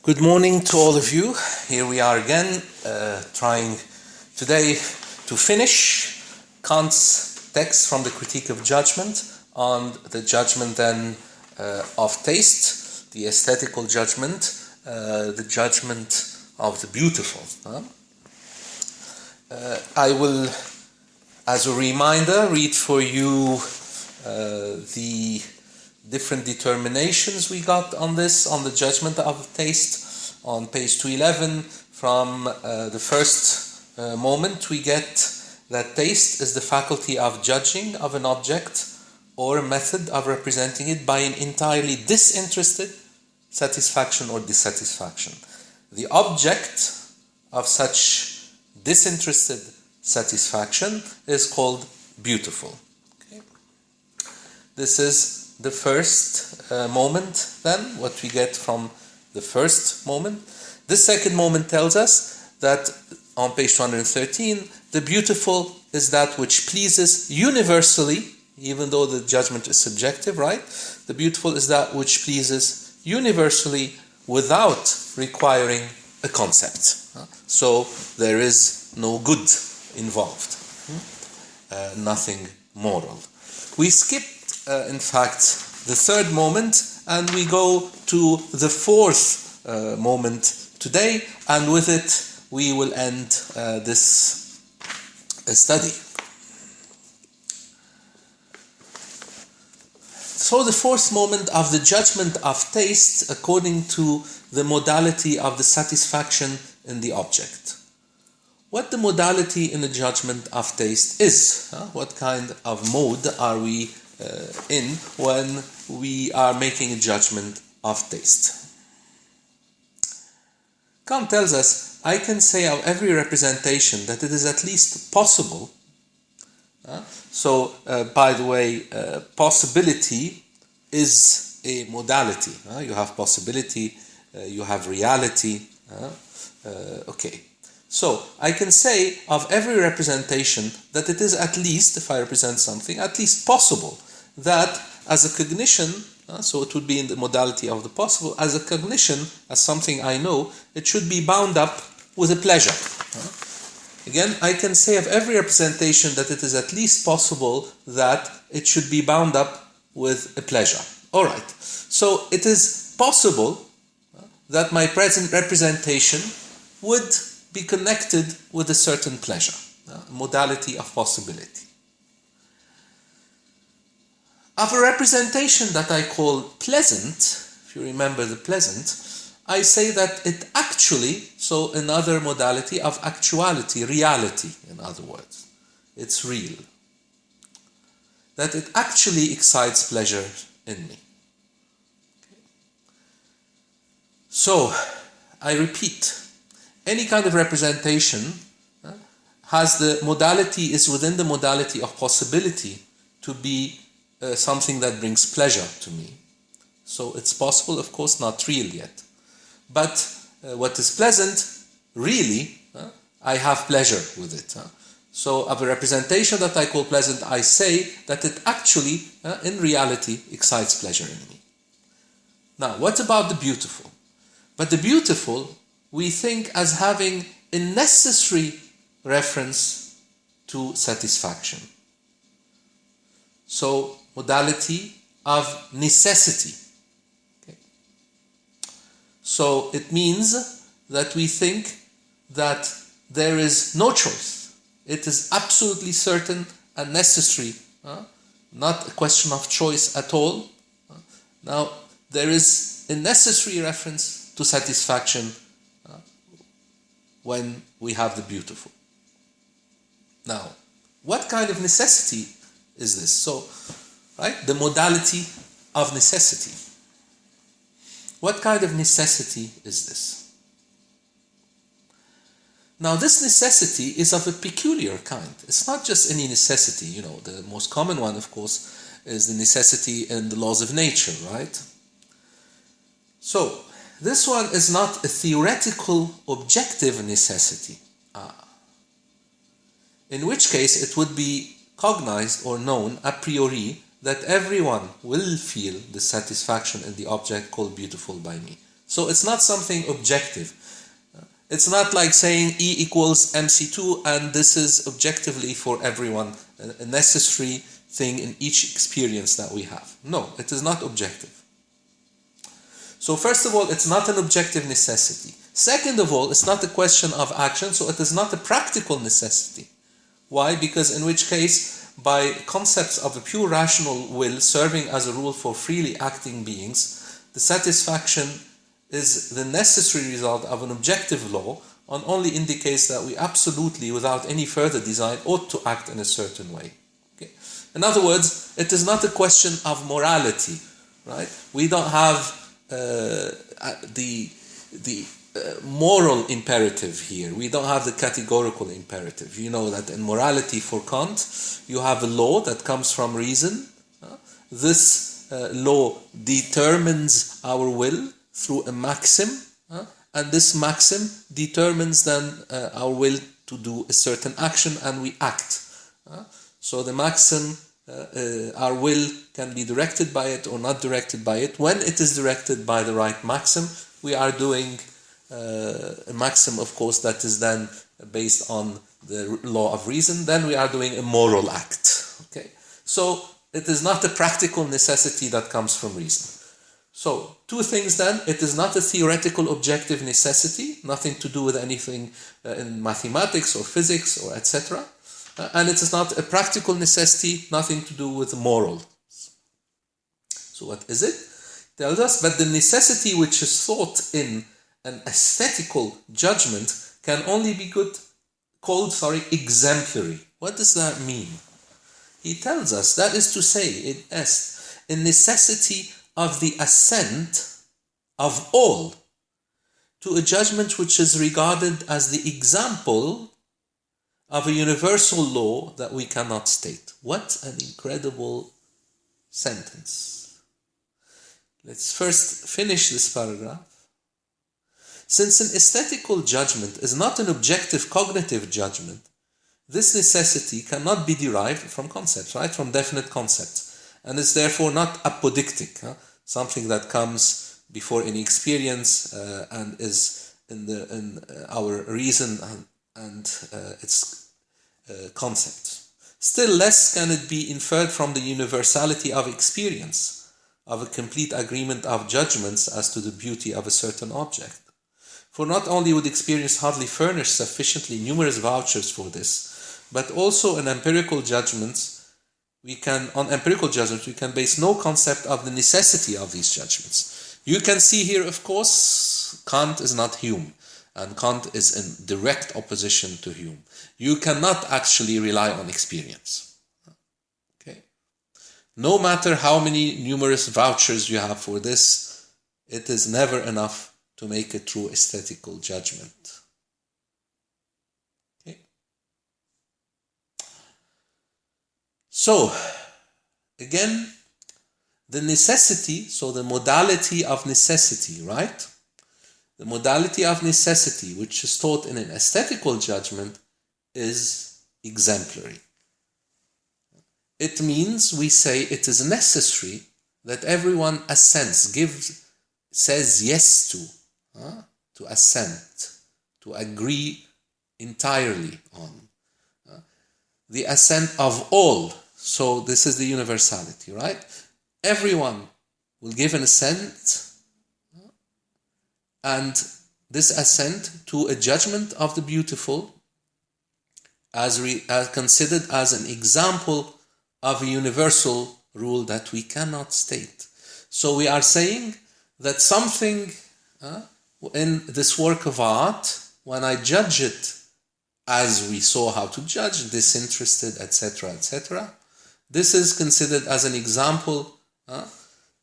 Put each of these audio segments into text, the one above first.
Good morning to all of you. Here we are again, trying today to finish Kant's text from the Critique of Judgment on the judgment then of taste, the aesthetical judgment, the judgment of the beautiful. I will, as a reminder, read for you the different determinations we got on this, on the judgment of taste, on page 211. From the first moment we get that taste is the faculty of judging of an object or a method of representing it by an entirely disinterested satisfaction or dissatisfaction. The object of such disinterested satisfaction is called beautiful. Okay. This is the first moment then, what we get from the first moment. The second moment tells us that on page 213, the beautiful is that which pleases universally, even though the judgment is subjective, right? The beautiful is that which pleases universally without requiring a concept. So there is no good involved, nothing moral. We skip in fact, the third moment, and we go to the fourth moment today, and with it we will end this study. So the fourth moment of the judgment of taste according to the modality of the satisfaction in the object. What the modality in the judgment of taste is, what kind of mode are we in when we are making a judgment of taste. Kant tells us, I can say of every representation that it is at least possible. By the way, possibility is a modality. You have possibility, you have reality. Okay. So, I can say of every representation that it is at least, if I represent something, at least possible that as a cognition, so it would be in the modality of the possible, as a cognition, as something I know, it should be bound up with a pleasure. Again, I can say of every representation that it is at least possible that it should be bound up with a pleasure. Alright, so it is possible that my present representation would be connected with a certain pleasure, modality of possibility. Of a representation that I call pleasant, if you remember the pleasant, I say that it actually, so another modality of actuality, reality, in other words, it's real. That it actually excites pleasure in me. Okay. So, I repeat, any kind of representation has the modality, is within the modality of possibility to be something that brings pleasure to me. So it's possible, of course, not real yet. But what is pleasant, really, I have pleasure with it. So of a representation that I call pleasant, I say that it actually, in reality, excites pleasure in me. Now, what about the beautiful? But the beautiful, we think as having a necessary reference to satisfaction. So, modality of necessity. Okay. So, it means that we think that there is no choice. It is absolutely certain and necessary, not a question of choice at all. Now, there is a necessary reference to satisfaction when we have the beautiful. Now, what kind of necessity is this? So, right, the modality of necessity. What kind of necessity is this? Now, this necessity is of a peculiar kind. It's not just any necessity, the most common one, of course, is the necessity in the laws of nature, right? So, this one is not a theoretical, objective necessity. In which case, it would be cognized or known a priori that everyone will feel the satisfaction in the object called beautiful by me. So it's not something objective. It's not like saying E equals MC2 and this is objectively for everyone a necessary thing in each experience that we have. No, it is not objective. So first of all, it's not an objective necessity. Second of all, it's not a question of action, so it is not a practical necessity. Why? Because in which case, by concepts of a pure rational will serving as a rule for freely acting beings, the satisfaction is the necessary result of an objective law and only indicates that we absolutely, without any further design, ought to act in a certain way. Okay? In other words, it is not a question of morality, right? We don't have the moral imperative here. We don't have the categorical imperative. You know that in morality for Kant, you have a law that comes from reason. This law determines our will through a maxim, and this maxim determines then our will to do a certain action, and we act. So the maxim, our will can be directed by it or not directed by it. When it is directed by the right maxim, we are doing a maxim, of course, that is then based on the law of reason. Then we are doing a moral act. Okay, so it is not a practical necessity that comes from reason. So, two things then. It is not a theoretical objective necessity, nothing to do with anything in mathematics or physics or etc. And it is not a practical necessity, nothing to do with morals. So what is it? It tells us, but the necessity which is thought in an aesthetical judgment can only be called exemplary. What does that mean? He tells us, that is to say, in est, a necessity of the assent of all to a judgment which is regarded as the example of a universal law that we cannot state. What an incredible sentence. Let's first finish this paragraph. Since an aesthetical judgment is not an objective cognitive judgment, this necessity cannot be derived from concepts, right? From definite concepts, and is therefore not apodictic, something that comes before any experience and is in our reason and its concept. Still less can it be inferred from the universality of experience, of a complete agreement of judgments as to the beauty of a certain object. For not only would experience hardly furnish sufficiently numerous vouchers for this, but also on empirical judgments we can base no concept of the necessity of these judgments. You can see here, of course, Kant is not Hume, and Kant is in direct opposition to Hume. You cannot actually rely on experience. Okay? No matter how many numerous vouchers you have for this, it is never enough to make a true aesthetical judgment. Okay? So, again, the necessity, so the modality of necessity, right? The modality of necessity, which is taught in an aesthetical judgment, is exemplary. It means we say it is necessary that everyone assents, says yes to assent, to agree entirely on. The assent of all. So this is the universality, right? Everyone will give an assent, and this assent to a judgment of the beautiful as considered as an example of a universal rule that we cannot state. So we are saying that something in this work of art, when I judge it as we saw how to judge, disinterested, etc., etc., this is considered as an example,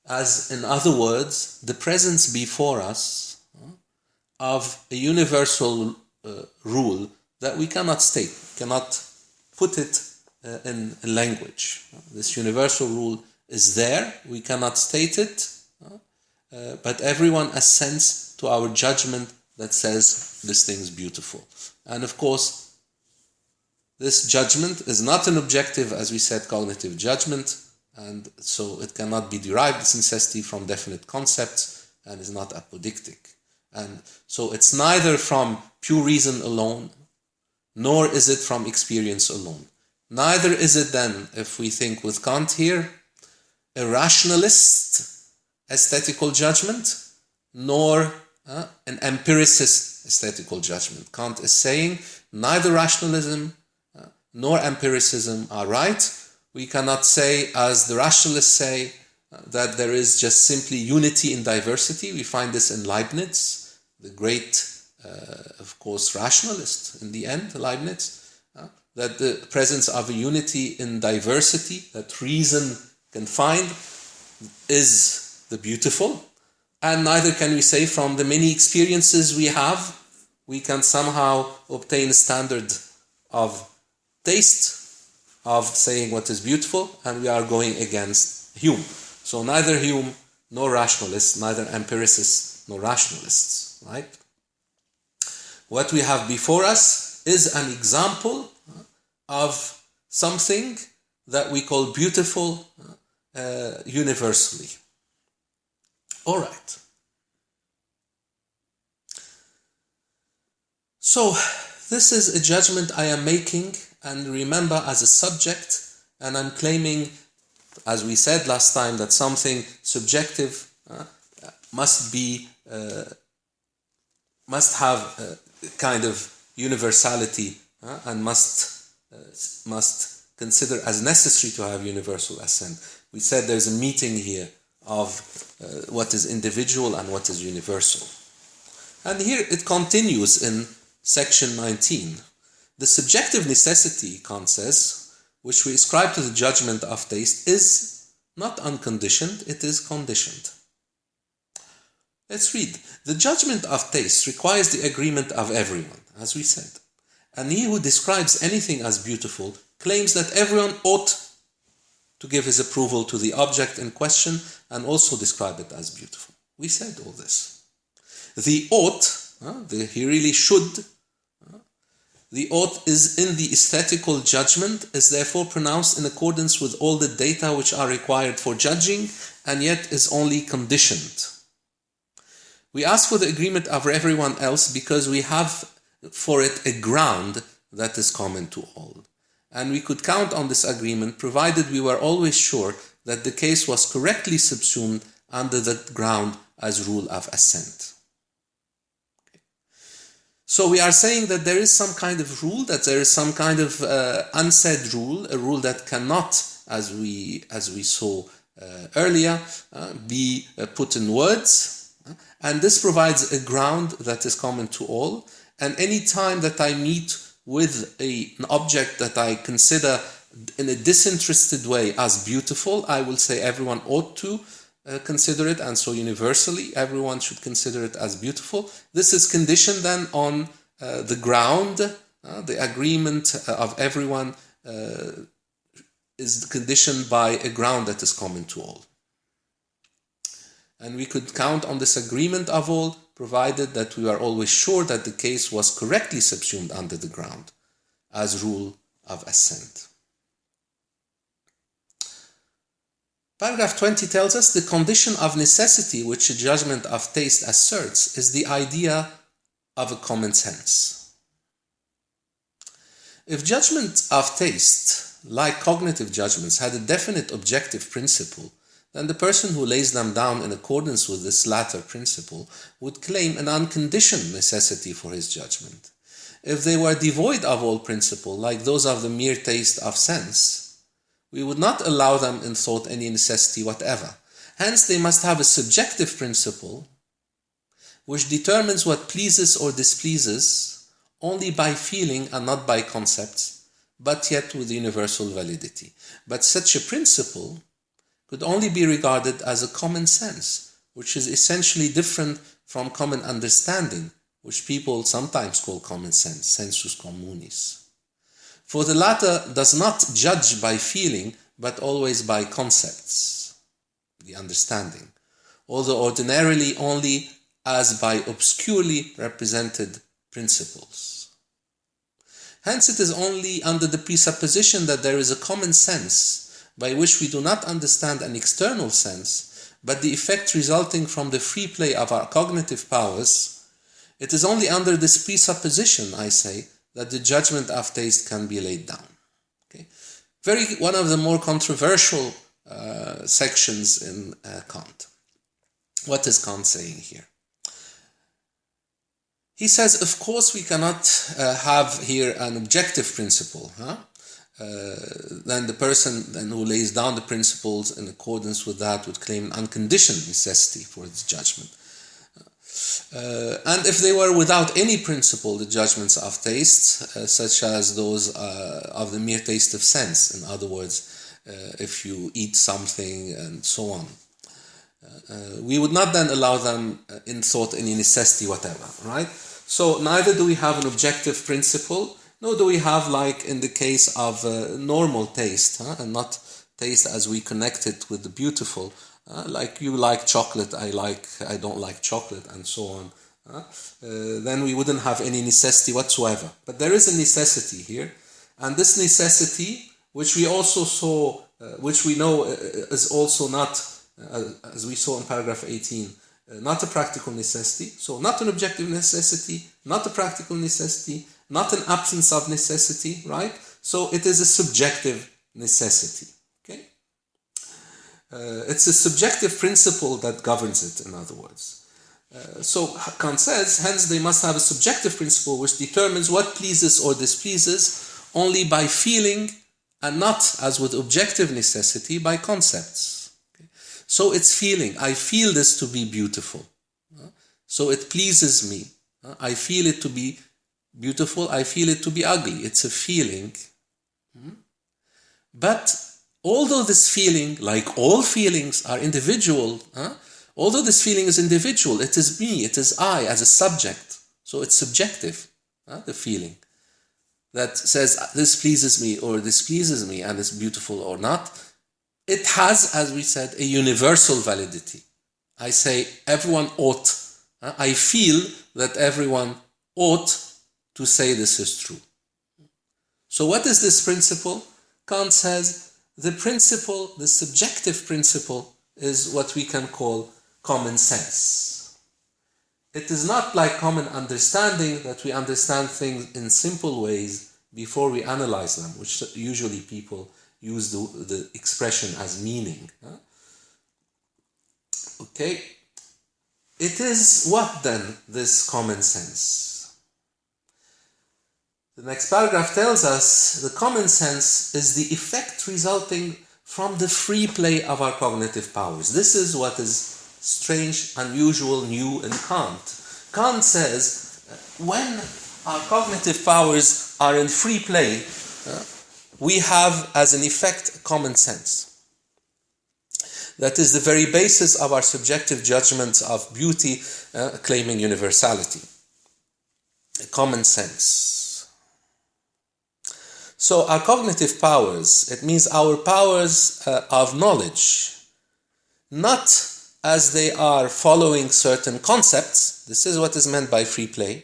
as in other words, the presence before us of a universal rule that we cannot state, cannot put it in language. This universal rule is there, we cannot state it, but everyone assents to our judgment that says this thing is beautiful. And of course, this judgment is not an objective, as we said, cognitive judgment, and so it cannot be derived, this necessity, from definite concepts. and is not apodictic. And so it's neither from pure reason alone, nor is it from experience alone. Neither is it then, if we think with Kant here, a rationalist aesthetical judgment, nor an empiricist aesthetical judgment. Kant is saying neither rationalism nor empiricism are right. We cannot say, as the rationalists say, that there is just simply unity in diversity. We find this in Leibniz, the great, of course, rationalist in the end, Leibniz, that the presence of a unity in diversity that reason can find is the beautiful. And neither can we say from the many experiences we have, we can somehow obtain a standard of taste, of saying what is beautiful, and we are going against Hume. So neither Hume nor rationalists, neither empiricists nor rationalists, right? What we have before us is an example of something that we call beautiful universally. All right. So this is a judgment I am making, and remember, as a subject, and I'm claiming, as we said last time, that something subjective must have a kind of universality and must consider as necessary to have universal assent. We said there's a meeting here of what is individual and what is universal. And here it continues in section 19. The subjective necessity, Kant says, which we ascribe to the judgment of taste, is not unconditioned, it is conditioned. Let's read. The judgment of taste requires the agreement of everyone, as we said. And he who describes anything as beautiful claims that everyone ought to give his approval to the object in question and also describe it as beautiful. We said all this. The ought, he really should, the ought is in the aesthetical judgment, is therefore pronounced in accordance with all the data which are required for judging, and yet is only conditioned. We ask for the agreement of everyone else because we have for it a ground that is common to all. And we could count on this agreement provided we were always sure that the case was correctly subsumed under the ground as rule of assent. So we are saying that there is some kind of rule, that there is some kind of unsaid rule, a rule that cannot, as we saw earlier, be put in words. And this provides a ground that is common to all. And any time that I meet with an object that I consider in a disinterested way as beautiful, I will say everyone ought to consider it, and so universally everyone should consider it as beautiful. This is conditioned then on the ground, the agreement of everyone is conditioned by a ground that is common to all. And we could count on this agreement of all, provided that we are always sure that the case was correctly subsumed under the ground as rule of assent. Paragraph 20 tells us the condition of necessity which a judgment of taste asserts is the idea of a common sense. If judgment of taste, like cognitive judgments, had a definite objective principle, then the person who lays them down in accordance with this latter principle would claim an unconditioned necessity for his judgment. If they were devoid of all principle, like those of the mere taste of sense, we would not allow them in thought any necessity whatever. Hence, they must have a subjective principle which determines what pleases or displeases only by feeling and not by concepts, but yet with universal validity. But such a principle could only be regarded as a common sense, which is essentially different from common understanding, which people sometimes call common sense, sensus communis. For the latter does not judge by feeling, but always by concepts, the understanding, although ordinarily only as by obscurely represented principles. Hence it is only under the presupposition that there is a common sense by which we do not understand an external sense, but the effect resulting from the free play of our cognitive powers, it is only under this presupposition, I say, that the judgment of taste can be laid down. Okay? One of the more controversial sections in Kant. What is Kant saying here? He says, of course, we cannot have here an objective principle. Then the person who lays down the principles in accordance with that would claim unconditioned necessity for its judgment. And if they were without any principle, the judgments of taste, such as those of the mere taste of sense, in other words, if you eat something and so on, we would not then allow them in thought any necessity whatever, right? So neither do we have an objective principle, nor do we have, like in the case of normal taste, and not taste as we connect it with the beautiful, like you like chocolate, I don't like chocolate, and so on. Then we wouldn't have any necessity whatsoever. But there is a necessity here, and this necessity, which we also saw, which we know is also not, as we saw in paragraph 18, not a practical necessity. So not an objective necessity, not a practical necessity, not an absence of necessity, right? So it is a subjective necessity. Okay? It's a subjective principle that governs it, in other words. So Kant says, hence they must have a subjective principle which determines what pleases or displeases only by feeling and not, as with objective necessity, by concepts. Okay? So it's feeling. I feel this to be beautiful. So it pleases me. I feel it to be beautiful. I feel it to be ugly. It's a feeling. But although this feeling, like all feelings, are individual, although this feeling is individual, it is me, it is I as a subject. So it's subjective, the feeling that says this pleases me or displeases me and is beautiful or not. It has, as we said, a universal validity. I say everyone ought. I feel that everyone ought to say this is true. So what is this principle? Kant says the principle, the subjective principle, is what we can call common sense. It is not like common understanding, that we understand things in simple ways before we analyze them, which usually people use the expression as meaning. Okay? It is what then, this common sense? The next paragraph tells us the common sense is the effect resulting from the free play of our cognitive powers. This is what is strange, unusual, new in Kant. Kant says when our cognitive powers are in free play, we have as an effect common sense. That is the very basis of our subjective judgments of beauty, claiming universality. Common sense. So our cognitive powers, it means our powers of knowledge, not as they are following certain concepts, this is what is meant by free play,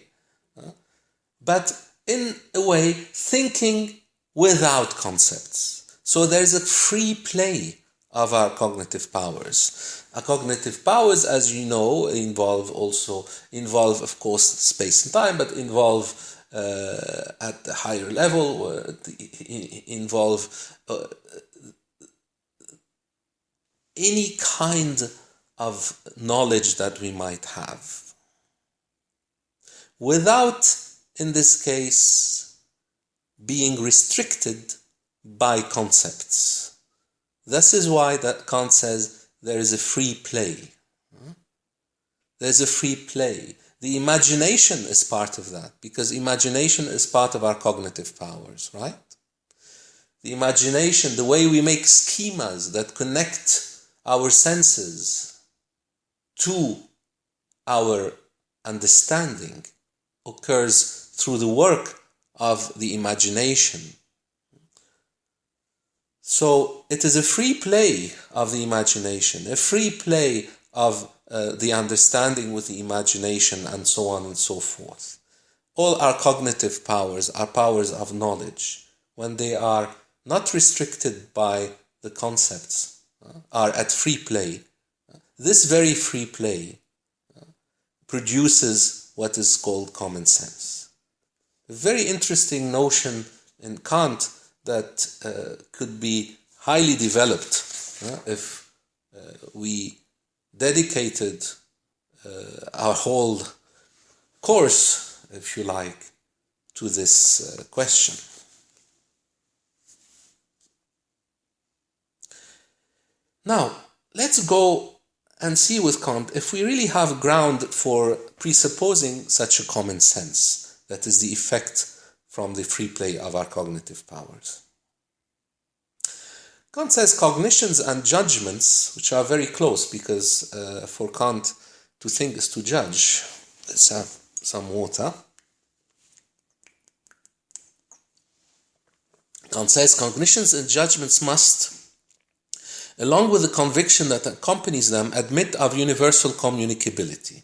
but in a way thinking without concepts. So there's a free play of our cognitive powers. Our cognitive powers, as you know, involve, of course, space and time, but involve at the higher level, involve any kind of knowledge that we might have, without, in this case, being restricted by concepts. This is why that Kant says there is a free play. There's a free play. The imagination is part of that, because imagination is part of our cognitive powers, right? The imagination, the way we make schemas that connect our senses to our understanding occurs through the work of the imagination. So it is a free play of the imagination, a free play of the understanding with the imagination, and so on and so forth. All our cognitive powers are powers of knowledge, when they are not restricted by the concepts, are at free play. this very free play produces what is called common sense. A very interesting notion in Kant that could be highly developed if we dedicated our whole course, if you like, to this question. Now, let's go and see with Kant if we really have ground for presupposing such a common sense, that is the effect from the free play of our cognitive powers. Kant says cognitions and judgments, which are very close because for Kant to think is to judge. Let's have some water. Kant says cognitions and judgments must, along with the conviction that accompanies them, admit of universal communicability.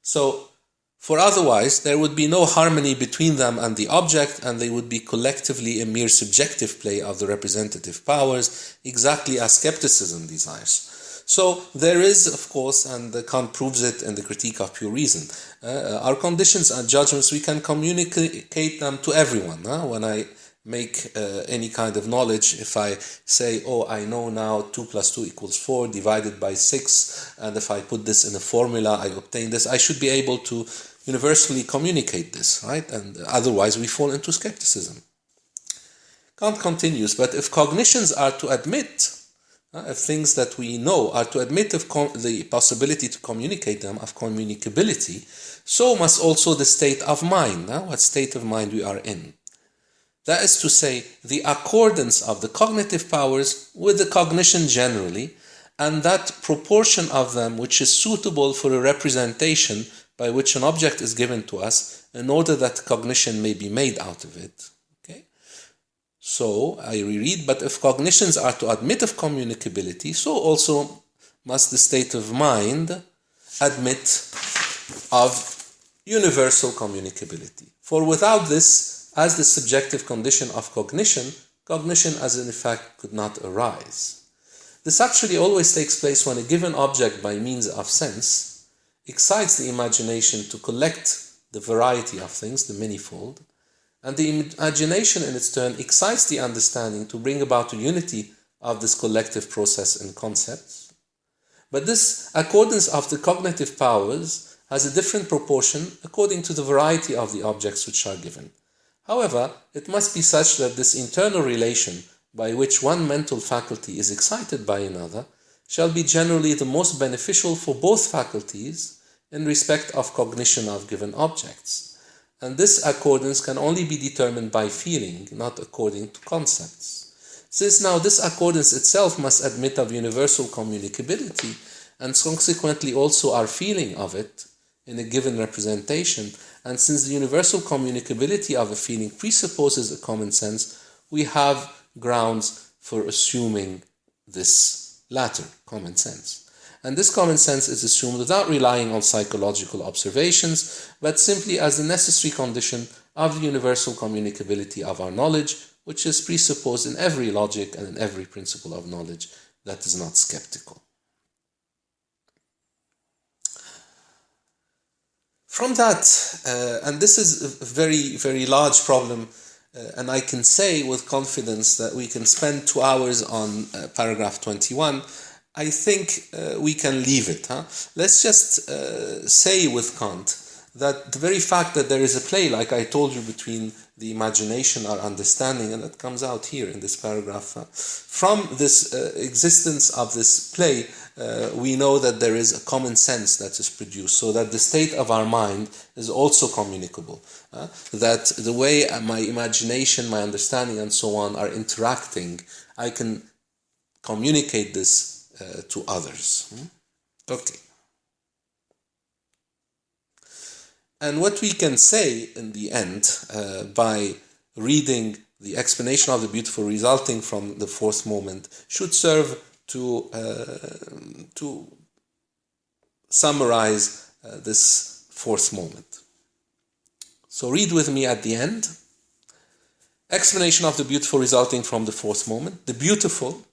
So, for otherwise, there would be no harmony between them and the object, and they would be collectively a mere subjective play of the representative powers, exactly as skepticism desires. So, there is, of course, and Kant proves it in the Critique of Pure Reason, our conditions and judgments, we can communicate them to everyone. When I make any kind of knowledge, if I say, oh, I know now 2 + 2 = 4 divided by 6, and if I put this in a formula, I obtain this, I should be able to universally communicate this, right? And otherwise we fall into skepticism. Kant continues, but if cognitions are to admit, if things that we know are to admit of the possibility to communicate them, of communicability, so must also the state of mind, what state of mind we are in. That is to say, the accordance of the cognitive powers with the cognition generally, and that proportion of them which is suitable for a representation by which an object is given to us in order that cognition may be made out of it. Okay? So, I reread, but if cognitions are to admit of communicability, so also must the state of mind admit of universal communicability. For without this, as the subjective condition of cognition, cognition as an effect could not arise. This actually always takes place when a given object by means of sense excites the imagination to collect the variety of things, the manifold, and the imagination in its turn excites the understanding to bring about a unity of this collective process in concepts. But this accordance of the cognitive powers has a different proportion according to the variety of the objects which are given. However, it must be such that this internal relation by which one mental faculty is excited by another shall be generally the most beneficial for both faculties in respect of cognition of given objects. And this accordance can only be determined by feeling, not according to concepts. Since now this accordance itself must admit of universal communicability, and consequently also our feeling of it in a given representation, and since the universal communicability of a feeling presupposes a common sense, we have grounds for assuming this latter, common sense. And this common sense is assumed without relying on psychological observations, but simply as the necessary condition of the universal communicability of our knowledge, which is presupposed in every logic and in every principle of knowledge that is not skeptical. From that, and this is a very, very large problem, and I can say with confidence that we can spend 2 hours on paragraph 21, I think we can leave it. Let's just say with Kant that the very fact that there is a play, like I told you, between the imagination, our understanding, and that comes out here in this paragraph, from this existence of this play, we know that there is a common sense that is produced, so that the state of our mind is also communicable. That the way my imagination, my understanding, and so on are interacting, I can communicate this to others. Okay. And what we can say in the end, by reading the explanation of the beautiful resulting from the fourth moment, should serve to summarize this fourth moment. So read with me at the end. Explanation of the beautiful resulting from the fourth moment. The beautiful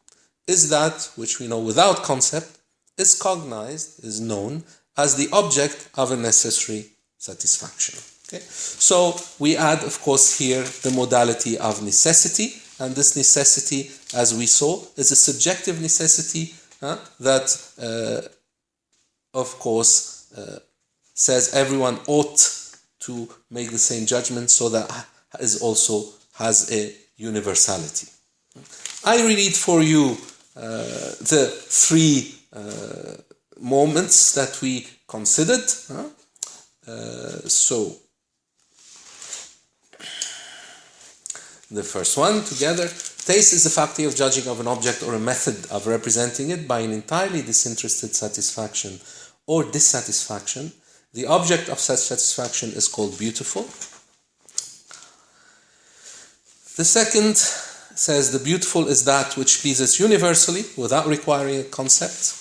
is that which we know without concept is cognized, is known as the object of a necessary satisfaction. Okay? So we add, of course, here the modality of necessity, and this necessity, as we saw, is a subjective necessity that, of course, says everyone ought to make the same judgment, so that is also has a universality. I read for you the three moments that we considered. So, the first one together. Taste is the faculty of judging of an object or a method of representing it by an entirely disinterested satisfaction or dissatisfaction. The object of such satisfaction is called beautiful. The second says the beautiful is that which pleases universally without requiring a concept.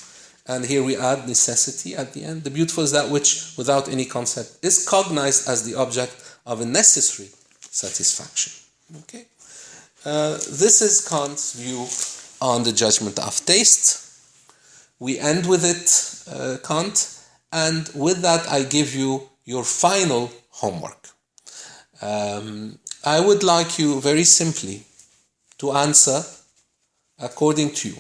And here we add necessity at the end. The beautiful is that which, without any concept, is cognized as the object of a necessary satisfaction. Okay? This is Kant's view on the judgment of taste. We end with it, Kant, and with that I give you your final homework. I would like you very simply to answer according to you.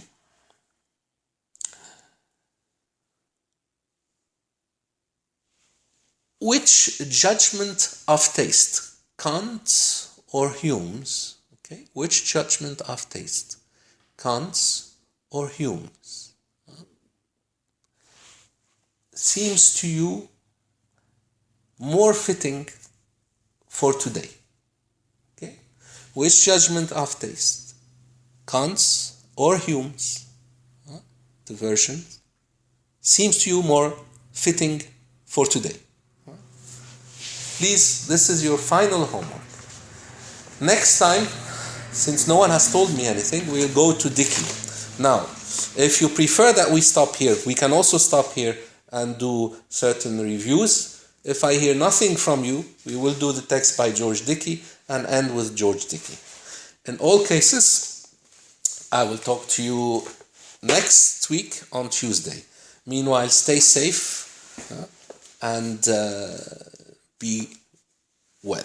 Which judgment of taste, Kant's or Hume's? Okay, which judgment of taste, Kant's or Hume's, seems to you more fitting for today? Okay, which judgment of taste, Kant's or Hume's, the version, seems to you more fitting for today? Please, this is your final homework. Next time, since no one has told me anything, we'll go to Dickey. Now, if you prefer that we stop here, we can also stop here and do certain reviews. If I hear nothing from you, we will do the text by George Dickey and end with George Dickey. In all cases, I will talk to you next week on Tuesday. Meanwhile, stay safe and be well.